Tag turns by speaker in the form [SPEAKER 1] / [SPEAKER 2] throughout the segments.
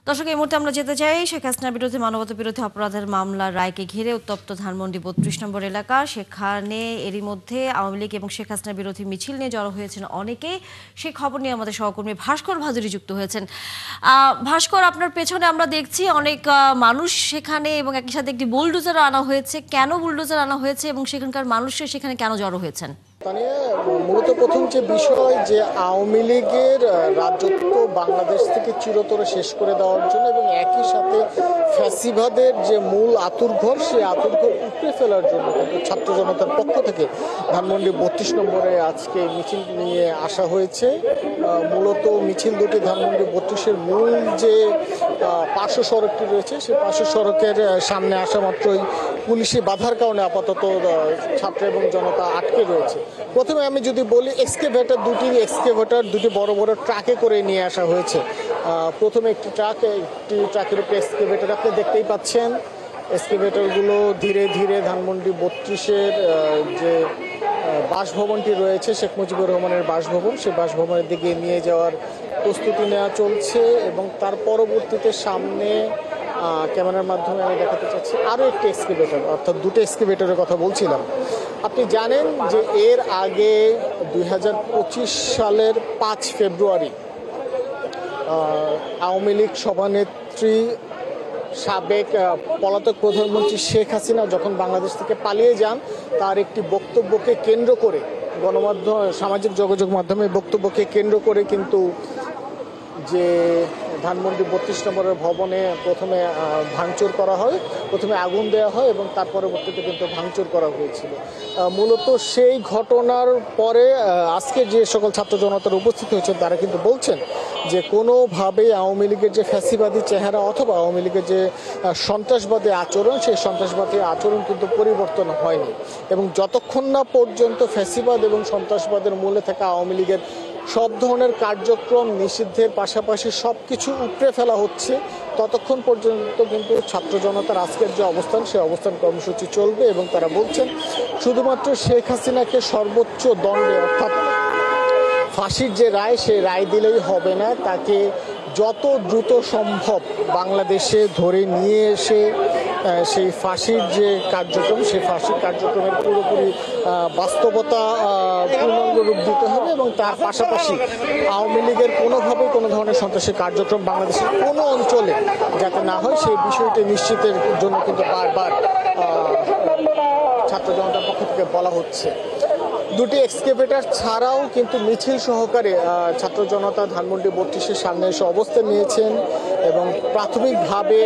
[SPEAKER 1] দর্শক, এই মুহূর্তে আমরা যেতে চাই শেখ হাসিনার বিরুদ্ধে মানবতা বিরোধী অপরাধের মামলার রায়কে ঘিরে উত্তপ্ত ধানমন্ডি ৩২ নম্বর এলাকা। সেখানে এরই মধ্যে আওয়ামী লীগ এবং শেখ হাসিনা বিরোধী মিছিল নিয়ে জড়ো হয়েছেন অনেকে। সেই খবর নিয়ে আমাদের সহকর্মী ভাস্কর ভাদুরী যুক্ত হয়েছেন। ভাস্কর, আপনার পেছনে আমরা দেখছি অনেক মানুষ সেখানে, এবং একই সাথে একটি বুলডোজার আনা হয়েছে। কেন বুলডোজার আনা হয়েছে এবং সেখানকার মানুষরা সেখানে কেন জড়ো হয়েছেন?
[SPEAKER 2] মূলত প্রথম যে বিষয়, যে আওয়ামী লীগের রাজত্ব বাংলাদেশ থেকে চিরতরে শেষ করে দেওয়ার জন্য এবং একই সাথে ফ্যাসিবাদের যে মূল আতুরঘর, সেই আতুরঘর উপড়ে ফেলার জন্য কিন্তু ছাত্র জনতার পক্ষ থেকে ধানমন্ডি ৩২ নম্বরে আজকে মিছিল নিয়ে আসা হয়েছে। মূলত মিছিল দুটি ধানমন্ডি ৩২-এর মূল যে পার্শ্ব সড়কটি রয়েছে, সেই পার্শ্ব সড়কের সামনে আসা মাত্রই পুলিশি বাধার কারণে আপাতত ছাত্র এবং জনতা আটকে রয়েছে। প্রথমে আমি যদি বলি, এক্সকেভেটর দুটি বড় বড় ট্রাকে করে নিয়ে আসা হয়েছে। প্রথমে একটি ট্রাকের উপরে এক্সকেভেটর আপনি দেখতেই পাচ্ছেন। এক্সকেভেটরগুলো ধীরে ধীরে ধানমন্ডি ৩২-এর যে বাসভবনটি রয়েছে, শেখ মুজিবুর রহমানের বাসভবন, সেই বাসভবনের দিকে নিয়ে যাওয়ার প্রস্তুতি নেওয়া চলছে। এবং তার পরবর্তীতে সামনে ক্যামেরার মাধ্যমে আমি দেখাতে চাচ্ছি আরও একটি এক্সকেভেটর, অর্থাৎ দুটো এক্সকেভেটরের কথা বলছিলাম। আপনি জানেন যে এর আগে ২০২৫ সালের ৫ ফেব্রুয়ারি আওয়ামী লীগ সভানেত্রী, সাবেক পলাতক প্রধানমন্ত্রী শেখ হাসিনা যখন বাংলাদেশ থেকে পালিয়ে যান, তার একটি বক্তব্যকে কেন্দ্র করে গণমাধ্যম, সামাজিক যোগাযোগ মাধ্যমে বক্তব্যকে কেন্দ্র করে কিন্তু যে ধানমন্ডি ৩২ নম্বরের ভবনে প্রথমে ভাঙচুর করা হয়, প্রথমে আগুন দেওয়া হয় এবং তার পরবর্তীতে কিন্তু ভাঙচুর করা হয়েছিল। মূলত সেই ঘটনার পরে আজকে যে সকল ছাত্র জনতার উপস্থিত হয়েছেন, তারা কিন্তু বলছেন যে কোনোভাবেই আওয়ামী লীগের যে ফ্যাসিবাদী চেহারা অথবা আওয়ামী লীগের যে সন্ত্রাসবাদী আচরণ, সেই সন্ত্রাসবাদী আচরণ কিন্তু পরিবর্তন হয়নি। এবং যতক্ষণ না পর্যন্ত ফ্যাসিবাদ এবং সন্ত্রাসবাদের মূলে থাকা আওয়ামী লীগের সব ধরনের কার্যক্রম নিষিদ্ধের পাশাপাশি সব কিছু উপড়ে ফেলা হচ্ছে, ততক্ষণ পর্যন্ত কিন্তু ছাত্র জনতার আজকের যে অবস্থান, সেই অবস্থান কর্মসূচি চলবে। এবং তারা বলছেন শুধুমাত্র শেখ হাসিনাকে সর্বোচ্চ দণ্ডে, অর্থাৎ ফাঁসির যে রায়, সেই রায় দিলেই হবে না, তাকে যত দ্রুত সম্ভব বাংলাদেশে ধরে নিয়ে এসে সেই ফাঁসির যে কার্যক্রম, সেই ফাঁসির কার্যক্রমের পুরোপুরি বাস্তবতা পূর্ণাঙ্গ রূপ দিতে হবে। এবং তার পাশাপাশি আওয়ামী লীগের কোনোভাবেই কোনো ধরনের সন্ত্রাসী কার্যক্রম বাংলাদেশের কোনো অঞ্চলে যাতে না হয়, সেই বিষয়টি নিশ্চিতের জন্য কিন্তু বারবার ছাত্র জনতার পক্ষ থেকে বলা হচ্ছে। দুটি এক্সকেভেটর ছাড়াও কিন্তু মিছিল সহকারে ছাত্র জনতা ধানমন্ডি ৩২-এর সামনে এসে অবস্থান নিয়েছেন এবং প্রাথমিকভাবে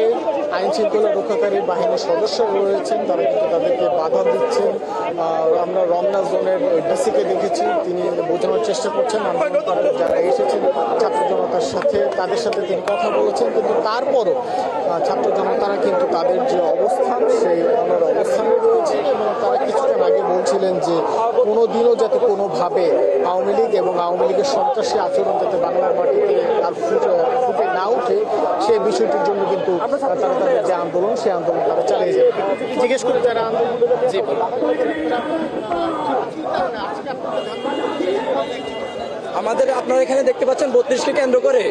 [SPEAKER 2] আইন শৃঙ্খলা রক্ষাকারী বাহিনীর সদস্যরা রয়েছেন, তারা কিন্তু তাদেরকে বাধা দিচ্ছেন। আমরা রমনা জোনের ডিসিকে দেখেছি, তিনি বোঝানোর চেষ্টা করছেন আন্দোলনকারী যারা এসেছেন ছাত্র জনতার সাথে, তাদের সাথে তিনি কথা বলেছেন। কিন্তু তারপরও ছাত্র জনতারা কিন্তু তাদের যে অবস্থান, সেই অনর অবস্থানে রয়েছেন। এবং তারা কিছুক্ষণ আগে বলছিলেন যে কোনোদিনও যাতে কোনোভাবে আওয়ামী লীগ এবং আওয়ামী লীগের সন্ত্রাসী আচরণ যাতে বাংলার মাটিতে আর ফুটে না উঠে, সেই বিষয়টির জন্য কিন্তু তারা তাদের যে আন্দোলন, সেই আন্দোলন তারা চালিয়ে যাবে। জিজ্ঞেস করে যারা আন্দোলন
[SPEAKER 3] আমাদের, আপনারা এখানে দেখতে পাচ্ছেন ৩২কে কেন্দ্র করে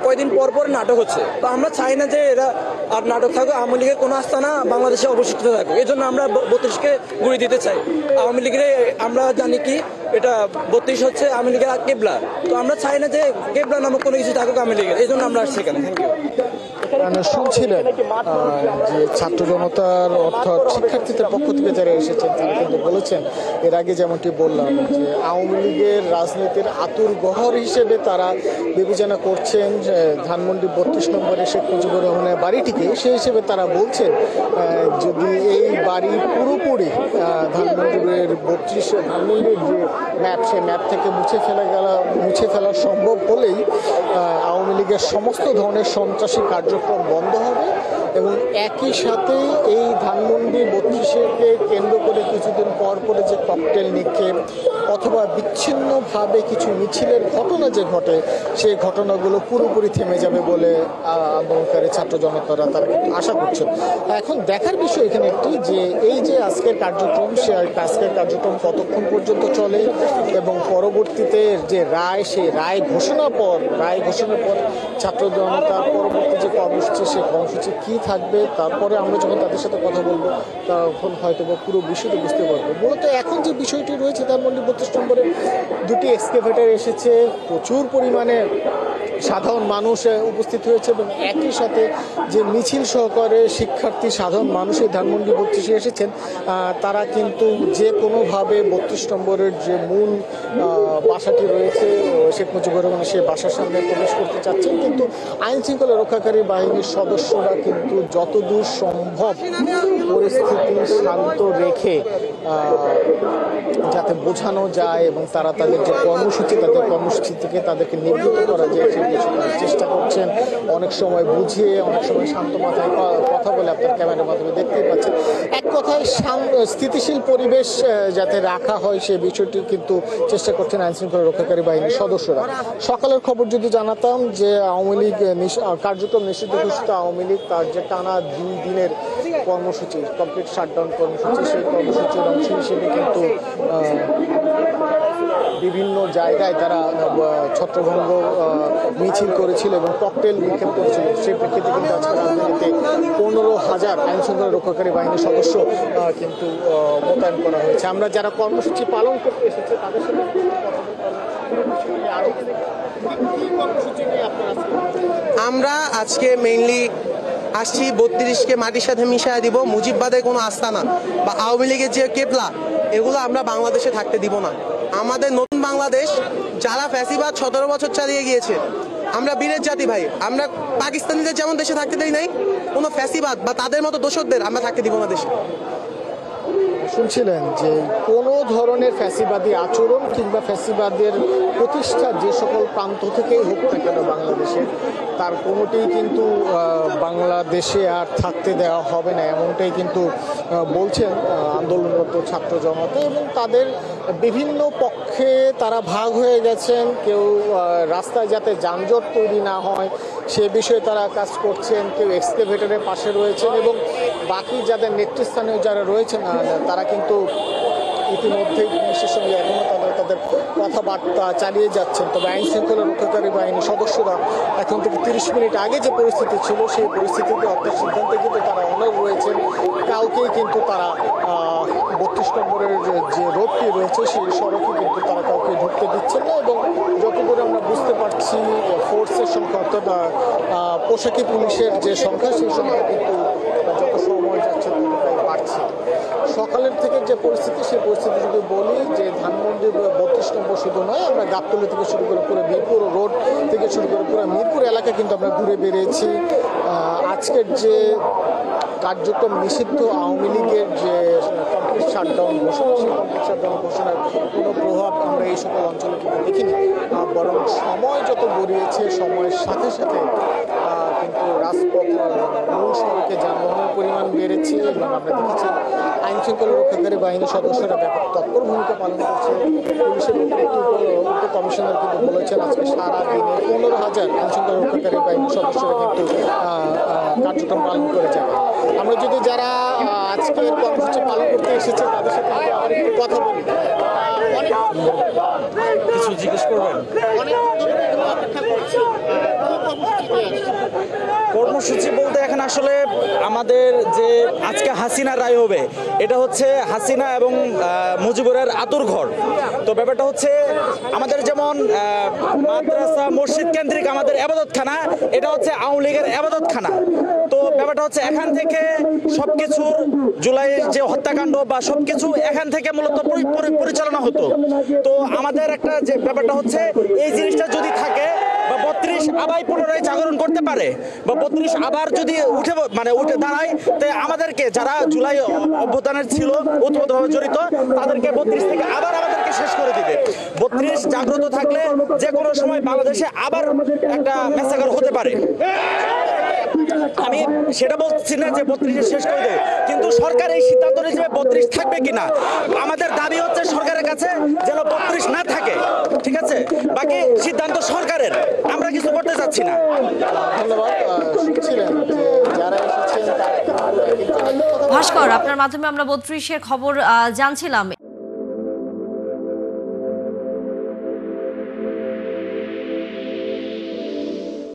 [SPEAKER 3] কয়দিন পর পর নাটক হচ্ছে। তো আমরা চাই না যে এরা আর নাটক থাকুক, আওয়ামী লীগের কোনো আস্থানা বাংলাদেশে অবশিষ্ট থাকুক। এই জন্য আমরা ৩২কে গুড়ি দিতে চাই। আওয়ামী লীগের আমরা জানি কি এটা ৩২ হচ্ছে আওয়ামী লীগের কেবলা, তো আমরা চাই না যে কেবলা নামক কোনো কিছু থাকুক আওয়ামী লীগের। এই জন্য আমরা আসছি এখানে। Thank you.
[SPEAKER 2] শুনছিলেন যে ছাত্র জনতার অর্থাৎ শিক্ষার্থীদের পক্ষ থেকে যারা এসেছেন, তারা কিন্তু বলেছেন, এর আগে যেমনটি বললাম, যে আওয়ামী লীগের রাজনীতির আতুর গহর হিসেবে তারা বিবেচনা করছেন ধানমন্ডি ৩২ নম্বরে শেখ মুজিবুর রহমানের বাড়িটিকে। সেই হিসেবে তারা বলছেন যদি এই বাড়ি পুরোপুরি ধানমন্ডির ৩২ ধানমন্ডির যে ম্যাপ, সেই ম্যাপ থেকে মুছে ফেলা সম্ভব হলেই আওয়ামী লীগের সমস্ত ধরনের সন্ত্রাসী কার্যক্রম বন্ধ হবে। এবং একই সাথে এই ধানমন্ডি ৩২-কে কেন্দ্র করে কিছুদিন পর পরে যে ককটেল নিক্ষেপ অথবা বিচ্ছিন্নভাবে কিছু মিছিলের ঘটনা যে ঘটে, সেই ঘটনাগুলো পুরোপুরি থেমে যাবে বলে আন্দোলনকারী ছাত্র জনতারা তারা কিন্তু আশা করছেন। এখন দেখার বিষয় এখানে একটি, যে এই যে আজকের কার্যক্রম, সে আজকের কার্যক্রম কতক্ষণ পর্যন্ত চলে এবং পরবর্তীতে যে রায়, সেই রায় ঘোষণার পর ছাত্র জনতার পরবর্তী কর্মসূচি, সেই কর্মসূচি কী থাকবে, তারপরে আমরা যখন তাদের সাথে কথা বলবো তখন হয়তো বা পুরো বিষয়টি বুঝতে পারবো। মূলত এখন যে বিষয়টি রয়েছে ধানমন্ডি 32 নম্বরে দুটি এক্সকেভেটর এসেছে, প্রচুর পরিমাণে সাধারণ মানুষ উপস্থিত হয়েছে এবং একই সাথে যে মিছিল সহকারে শিক্ষার্থী সাধারণ মানুষ এই ধানমন্ডি 32-এ এসেছেন, তারা কিন্তু যে কোনোভাবে 32 নম্বরের যে মূল বাসাটি রয়েছে শেখ মুজিবুর রহমানের সেই বাসার সামনে প্রবেশ করতে চাচ্ছেন, কিন্তু আইন শৃঙ্খলা রক্ষাকারী বাহিনীর সদস্যরা কিন্তু যতদূর সম্ভব পরিস্থিতি শান্ত রেখে যাতে বোঝানো যায় এবং তারা তাদের যে কর্মসূচি, তাদের কর্মসূচি থেকে তাদেরকে নিবৃত্ত করা যায় সেই বিষয়ে চেষ্টা করছেন। অনেক সময় বুঝিয়ে, অনেক সময় শান্ত মাথায় কথা বলে আপনার ক্যামেরার মাধ্যমে দেখতেই পাচ্ছেন। এক কথায় স্থিতিশীল পরিবেশ যাতে রাখা হয় সেই বিষয়টি কিন্তু চেষ্টা করছেন আইন শৃঙ্খলা রক্ষাকারী বাহিনীর সদস্যরা। সকালের খবর যদি জানাতাম যে আওয়ামী লীগ কার্যক্রম নিষিদ্ধ ঘোষিত আওয়ামী লীগ তার যে টানা 2 দিনের কর্মসূচি, কমপ্লিট শাটডাউন কর্মসূচি, সেই কর্মসূচির অংশ হিসেবে কিন্তু বিভিন্ন জায়গায় তারা ছত্রভঙ্গ মিছিল করেছিল এবং ককটেল নিক্ষেপ করেছিল। সেই প্রেক্ষিতে কিন্তু আজকে রাজধানীতে 15,000 আইন শৃঙ্খলা রক্ষাকারী বাহিনীর সদস্য কিন্তু মোতায়েন করা হয়েছে। আমরা যারা কর্মসূচি পালন করতে এসেছে তাদের সাথে
[SPEAKER 4] আমরা আজকে মেইনলি আসছি 32কে মাটির সাথে মিশিয়ে দিব। মুজিববাদের কোনো আস্তানা বা আওয়ামী লীগের যে কেবলা, এগুলো আমরা বাংলাদেশে থাকতে দিব না। আমাদের নতুন বাংলাদেশ যারা ফ্যাসিবাদ 17 বছর চালিয়ে গিয়েছে, আমরা বীরের জাতি ভাই। আমরা পাকিস্তানিদের যেমন দেশে থাকতে দেই নাই, কোনো ফ্যাসিবাদ বা তাদের মতো দোষকদের আমরা থাকতে দিব না দেশে।
[SPEAKER 2] শুনছিলেন যে কোনো ধরনের ফ্যাসিবাদী আচরণ কিংবা ফ্যাসিবাদের প্রতিষ্ঠা যে সকল প্রান্ত থেকেই হোক না কেন বাংলাদেশে, তার কোনোটিই কিন্তু বাংলাদেশে আর থাকতে দেওয়া হবে না, এমনটাই কিন্তু বলছেন আন্দোলনরত ছাত্র জনতা। এবং তাদের বিভিন্ন পক্ষে তারা ভাগ হয়ে গেছেন। কেউ রাস্তায় যাতে যানজট তৈরি না হয় সে বিষয়ে তারা কাজ করছেন, কেউ এক্সকেভেটরের পাশে রয়েছেন এবং বাকি যাদের নেতৃস্থানীয় যারা রয়েছেন তারা কিন্তু ইতিমধ্যেই পুলিশের সঙ্গে এখনও তাদের কথাবার্তা চালিয়ে যাচ্ছেন। তবে আইন শৃঙ্খলা রক্ষাকারী বাহিনীর সদস্যরা এখন থেকে 30 মিনিট আগে যে পরিস্থিতি ছিল সেই পরিস্থিতিতে অর্থাৎ সিদ্ধান্তে কিন্তু তারা অনড় রয়েছেন। কাউকেই কিন্তু তারা 32 নম্বরের যে রোডটি রয়েছে সেই সড়কে কিন্তু তারা কাউকে ঢুকতে দিচ্ছেন না। এবং যতদূর আমরা বুঝতে পারছি ফোর্সের সংখ্যা অর্থাৎ পোশাকি পুলিশের যে সংখ্যা সেই সংখ্যা কিন্তু যত সময় যাচ্ছে ততটাই বাড়ছে। সকালের থেকে যে পরিস্থিতি সেই পরিস্থিতি যদি বলি যে ধানমন্ডি 32 নম্বর শুধু নয়, আমরা গাবতলী থেকে শুরু করে পুরো মিরপুর রোড থেকে শুরু করে পুরো মিরপুর এলাকা কিন্তু আমরা ঘুরে বেরিয়েছি। আজকের যে কার্যক্রম নিষিদ্ধ আওয়ামী লীগের যে কমপ্লিট শাটডাউন ঘোষণা, সেই কমপ্লিট শাটডাউন ঘোষণার কোনো প্রভাব আমরা এই সকল অঞ্চলে কিন্তু দেখিনি। বরং সময় যত গড়িয়েছে সময়ের সাথে সাথে কিন্তু রাজপথ মূল সড়কে যানবাহনের পরিমাণ বেড়েছে এবং আমরা দেখেছি আইন শৃঙ্খলা রক্ষাকারী বাহিনীর সদস্যরা ব্যাপক তৎপর ভূমিকা পালন করছে। পুলিশের উপ কমিশনার কিন্তু বলেছেন আজকে সারা দিনে 15,000 আইন শৃঙ্খলা রক্ষাকারী বাহিনীর সদস্যরা কিন্তু কার্যক্রম পালন করে যাবে। আমরা যদি যারা আজকের কর্মসূচি পালন করতে এসেছে তাদের সাথে আবার একটু কথা বলি,
[SPEAKER 5] কিছু জিজ্ঞেস করবেন। কর্মসূচি বলতে এখন আসলে আমাদের যে আজকে হাসিনা রায় হবে, এটা হচ্ছে হাসিনা এবং মুজিবুরের আতুর ঘর। তো ব্যাপারটা হচ্ছে আমাদের যেমন মাদ্রাসা মসজিদ কেন্দ্রিক আমাদের এবাদতখানা, এটা হচ্ছে আওয়ামী লীগের এবাদতখানা। তো ব্যাপারটা হচ্ছে এখান থেকে সবকিছু জুলাইয়ের যে হত্যাকাণ্ড বা সবকিছু এখান থেকে মূলত পরিচালনা হতো। তো আমাদের একটা যে ব্যাপারটা হচ্ছে এই জিনিসটা যদি থাকে বা 32 আবার পুনরায় জাগরণ করতে পারে বা 32 আবার যদি উঠে দাঁড়ায়, তো আমাদেরকে যারা জুলাই অভ্যুত্থানের ছিল ওতপ্রোতভাবে জড়িত তাদেরকে 32 থেকে আবার আমাদেরকে শেষ করে দিবে। 32 জাগ্রত থাকলে যে কোনো সময় বাংলাদেশে আবার একটা ম্যাসাকার হতে পারে। আমি সেটা বলছি না যে 32 শেষ করে দেবে, কিন্তু সরকার এই সিদ্ধান্ত নিয়েছে 32 থাকবে কিনা। আমাদের দাবি হচ্ছে সরকারের কাছে যেন 32 না থাকে, ঠিক আছে? বাকি সিদ্ধান্ত সরকারের, আমরা কিছু করতে চাচ্ছি না।
[SPEAKER 2] ধন্যবাদ। শুনছিলেন যে যারা এসেছেন তারা
[SPEAKER 1] ভাস্কর, আপনার মাধ্যমে আমরা 32-এর খবর জানছিলাম।